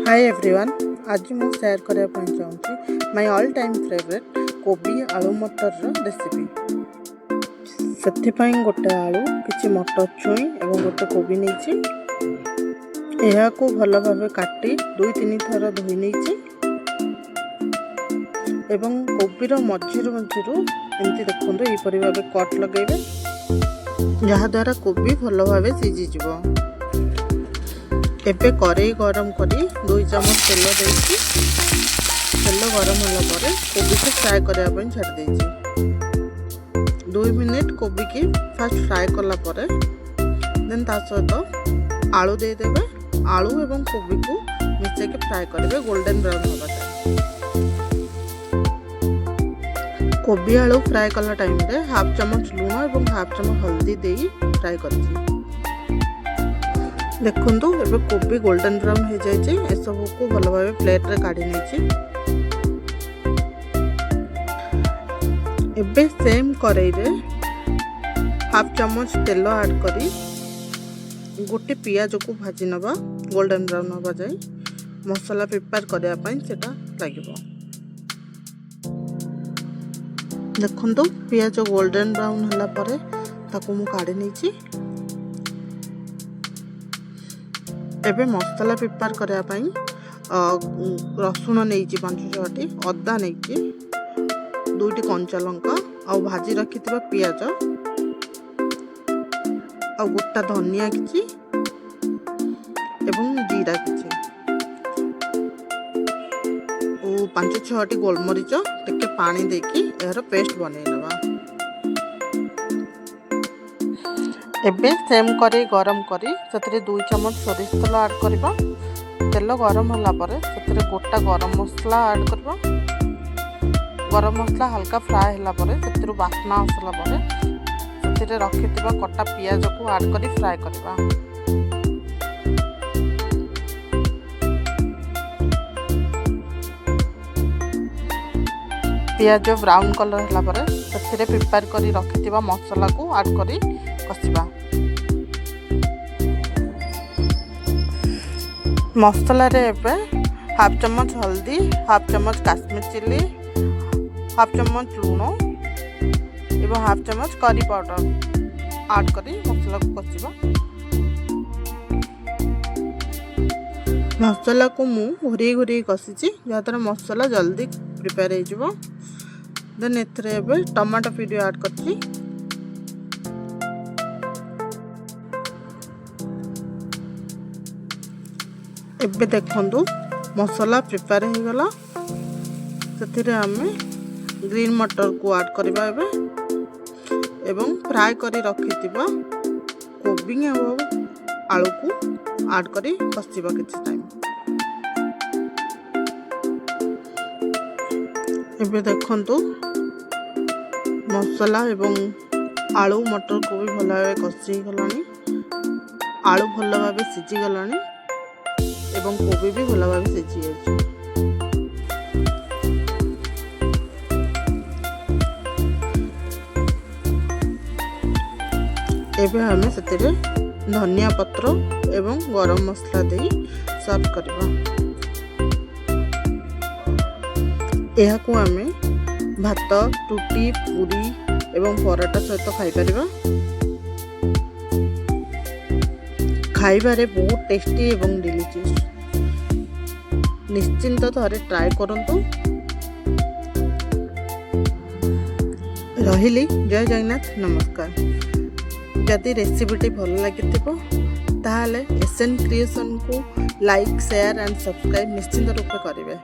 Hi everyone, आज मैं share करने चाहूँगी माय ऑल टाइम फेवरेट कोबी आलू मटर रेसिपी। से गोटे आलू किसी मटर छुई और गोटे कोबी नहीं को भल भाव काटी 2-3 थर धोई नहीं एवं कोबीर मझिरु एमती देखो यहपरी भाव कट लगे जहाद्वारा कोबी भल भाव सीझीज। एबे कड़ाई गरम करी 2 चम्मच तेल देती तेल गरम होला परे कोबी को फ्राए करने छाड़ देती 2 मिनट कोबी की फास्ट फ्राए कला परे देन ता सहित आलू दे देबे। आलू एवं कोबी को मिसे के फ्राए करेंगे गोल्डन ब्राउन होगा जाए। कोबी आलू फ्राए कला टाइम रे 1/2 चम्मच लूण और 1/2 चम्मच हल्दी दे फ्राए कर देखु एबे कोबी गोल्डन ब्राउन हो जाए। ए सब को भल भाव प्लेट रे काढ़ी नहीं। एबे सेम कड़ाई रे 1/2 चम्मच तेल ऐड करी गोटे पियाज को भाजी नबा गोल्डन ब्राउन होगा जाए। मसला प्रिपेयर करने लगे देखु पियाज गोल्डन ब्राउन होला परे ताको मु काढ़ी नहीं। एबे मसला प्रिपेयर करने रसुण नहीं 5-6टी, अदा नहीं 2टी कंचा लंका आ भाजी रखि पियाज आ गोटा धनिया किछि एवं जीरा किछि 5-6टी गोलमरीच टिके पानी देकी यार पेस्ट बनै नबा। एबे सेम करी गरम करी से 2 चम्मच सोरिष तेल ऐड करबा। तेल गरम होला परे से गोटा गरम मसला ऐड करबा। गरम मसला हल्का फ्राए होला परे से बास्ना आसला परे से रखिथिबा कटा पियाज को ऐड करी फ्राए करबा। पियाज ब्राउन कलर होला परे से प्रिपेयर करी रखिथिबा मसला को ऐड करी कसिबा। मसला रे एबे 1/2 चम्मच हल्दी, 1/2 चम्मच काश्मीर चिली, 1/2 चम्मच लूण एवं 1/2 चम्मच करी पाउडर ऐड करी मसला को कसिबा। मसला को मु घुरी घुरी कसिची जहाद्वारा मसला जल्दी प्रिपेयर हो जिवो। देन एथरे एबे टमाटो प्यूरी ऐड करची। एबे देखंतु मसला प्रिपेयर हो गला से आमे ग्रीन मटर को ऐड करबा एबे एवं फ्राई करी रखिथिबा कोबी एवं आलू को ऐड करी कसिबा किछि टाइम। एबे देखंतु मसला एवं आलू मटर को भी भल भाव कषि गलानी। आलू भल भाव सीझी गलानी एवं कोबी भी भल भाव सीझी जाए। एबे हमें से धनिया पत्र एवं गरम मसला दे सर्व करबा। यह को आमे भात, रुटी, पूरी एवं पराठा सहित खाई परिबा। खाइबारे बहुत टेस्टी एवं डिलीशियस। निश्चिंत थरे ट्राई करंतु। रहिली जय जगन्नाथ, नमस्कार। जदि रेसिपीटी भल लगी ताहले एसएन क्रिएशन को लाइक, शेयर एंड सब्सक्राइब निश्चिंत रूप करेंगे।